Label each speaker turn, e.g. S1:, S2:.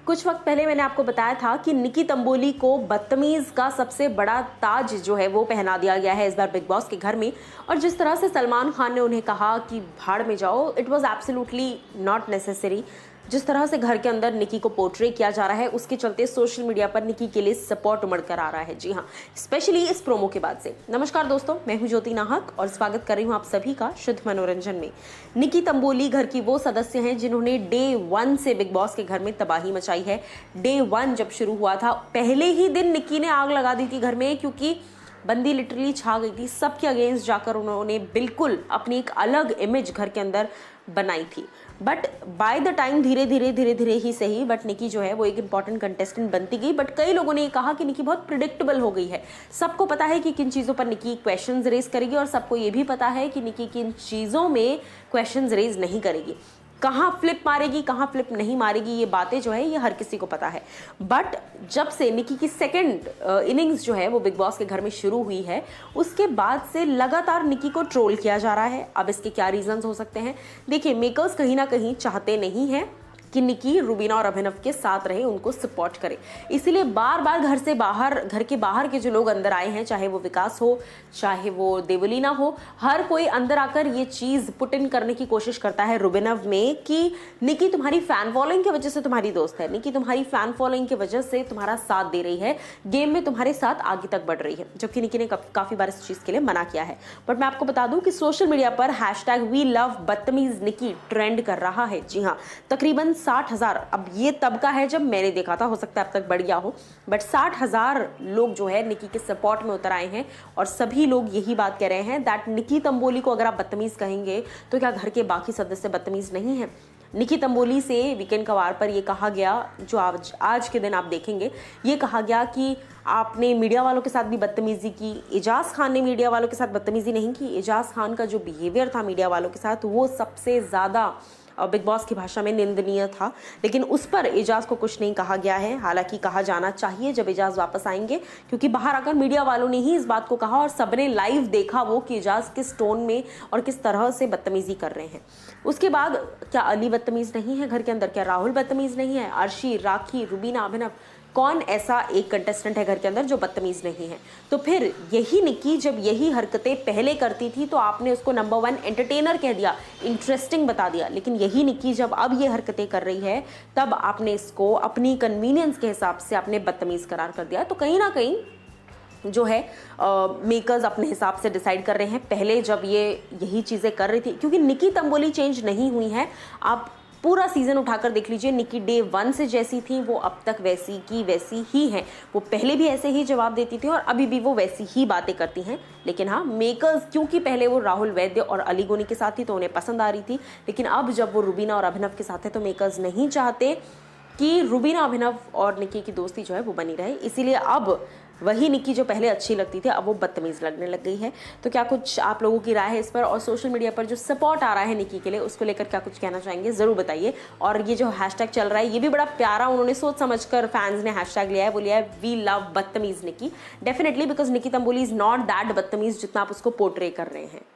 S1: कुछ वक्त पहले मैंने आपको बताया था कि निकी तंबोली को बदतमीज का सबसे बड़ा ताज जो है वो पहना दिया गया है इस बार बिग बॉस के घर में। और जिस तरह से सलमान खान ने उन्हें कहा कि भाड़ में जाओ, it was absolutely not necessary. जिस तरह से घर के अंदर निकी को पोर्ट्रे किया जा रहा है, उसके चलते सोशल मीडिया पर निकी के लिए सपोर्ट उमड़ कर आ रहा है। जी हाँ, स्पेशली इस प्रोमो के बाद से। नमस्कार दोस्तों, मैं हूं ज्योति नाहक और स्वागत कर रही हूं आप सभी का शुद्ध मनोरंजन में। निकी तंबोली घर की वो सदस्य हैं जिन्होंने डे 1 से बिग बॉस के घर में तबाही मचाई है। डे 1 जब शुरू हुआ था, पहले ही दिन निकी ने आग लगा दी थी घर में, क्योंकि बंदी लिटरली छा गई थी। सबके अगेंस्ट जाकर उन्होंने बिल्कुल अपनी एक अलग इमेज घर के अंदर बनाई थी। बट बाय द टाइम धीरे धीरे ही सही, बट निकी जो है वो एक इंपॉर्टेंट कंटेस्टेंट बनती गई। बट कई लोगों ने ये कहा कि निकी बहुत प्रिडिक्टेबल हो गई है। सबको पता है कि किन चीज़ों पर निकी क्वेश्चंस रेज करेगी और सबको ये भी पता है कि निकी किन चीज़ों में क्वेश्चंस रेज नहीं करेगी। कहाँ फ्लिप मारेगी, कहाँ फ्लिप नहीं मारेगी, ये बातें जो है ये हर किसी को पता है। बट जब से निकी की सेकंड इनिंग्स जो है वो बिग बॉस के घर में शुरू हुई है, उसके बाद से लगातार निकी को ट्रोल किया जा रहा है। अब इसके क्या रीजंस हो सकते हैं? देखिए, मेकर्स कहीं ना कहीं चाहते नहीं हैं कि निकी रुबीना और अभिनव के साथ रहे, उनको सपोर्ट करे। इसीलिए बार बार घर के बाहर के जो लोग अंदर आए हैं, चाहे वो विकास हो, चाहे वो देवलीना हो, हर कोई अंदर आकर ये चीज़ पुट इन करने की कोशिश करता है रुबीनव में कि निकी तुम्हारी फैन फॉलोइंग की वजह से तुम्हारी दोस्त है, निकी तुम्हारी फैन फॉलोइंग की वजह से तुम्हारा साथ दे रही है, गेम में तुम्हारे साथ आगे तक बढ़ रही है। जबकि निकी ने काफ़ी बार इस चीज़ के लिए मना किया है। बट मैं आपको बता दूं कि सोशल मीडिया पर #WeLoveBadtamizNikki ट्रेंड कर रहा है। जी हाँ, तकरीबन 60,000। अब ये तब का है जब मैंने देखा था, हो सकता है अब तक बढ़ गया हो, बट 60,000 लोग जो है निकी के सपोर्ट में उतर आए हैं। और सभी लोग यही बात कह रहे हैं दैट निकी तंबोली को अगर आप बदतमीज कहेंगे तो क्या घर के बाकी सदस्य बदतमीज नहीं है? निकी तंबोली से वीकेंड कवार पर ये कहा गया, जो आज के दिन आप देखेंगे, ये कहा गया कि आपने मीडिया वालों के साथ भी बदतमीजी की। एजाज खान ने मीडिया वालों के साथ बदतमीजी नहीं की। एजाज खान का जो बिहेवियर था मीडिया वालों के साथ, वो सबसे ज़्यादा बिग बॉस की भाषा में निंदनीय था। लेकिन उस पर एजाज को कुछ नहीं कहा गया है। हालांकि कहा जाना चाहिए जब एजाज वापस आएंगे, क्योंकि बाहर आकर मीडिया वालों ने ही इस बात को कहा और सबने लाइव देखा वो कि एजाज किस टोन में और किस तरह से बदतमीजी कर रहे हैं। उसके बाद क्या अली बदतमीज नहीं है घर के अंदर? क्या राहुल बदतमीज नहीं है? अर्शी, राखी, रुबीना, अभिनव, कौन ऐसा एक कंटेस्टेंट है घर के अंदर जो बदतमीज नहीं है? तो फिर यही निकी जब यही हरकतें पहले करती थी तो आपने उसको नंबर 1 एंटरटेनर कह दिया, इंटरेस्टिंग बता दिया। लेकिन यही निकी जब अब ये हरकतें कर रही है, तब आपने इसको अपनी कन्वीनियंस के हिसाब से आपने बदतमीज करार कर दिया। तो कहीं ना कहीं जो है मेकर्स अपने हिसाब से डिसाइड कर रहे हैं। पहले जब ये यही चीज़ें कर रही थी, क्योंकि निकी तंबोली चेंज नहीं हुई है। आप पूरा सीजन उठाकर देख लीजिए, निकी डे 1 से जैसी थी वो अब तक वैसी की वैसी ही है। वो पहले भी ऐसे ही जवाब देती थी और अभी भी वो वैसी ही बातें करती हैं। लेकिन हाँ, मेकर्स क्योंकि पहले वो राहुल वैद्य और अली गोनी के साथ थी तो उन्हें पसंद आ रही थी, लेकिन अब जब वो रुबीना और अभिनव के साथ है तो मेकर्स नहीं चाहते कि रुबीना, अभिनव और निकी की दोस्ती जो है वो बनी रहे। इसीलिए अब वही निकी जो पहले अच्छी लगती थी अब वो बदतमीज लगने लग गई है। तो क्या कुछ आप लोगों की राय है इस पर? और सोशल मीडिया पर जो सपोर्ट आ रहा है निकी के लिए, उसको लेकर क्या कुछ कहना चाहेंगे ज़रूर बताइए। और ये जो हैशटैग चल रहा है ये भी बड़ा प्यारा, उन्होंने सोच समझकर फैंस ने हैशटैग लिया है। वो लिया है वी लव बदतमीज Nikki. Definitely, because Nikki Tamboli is not that बदतमीज जितना आप उसको पोर्ट्रे कर रहे हैं।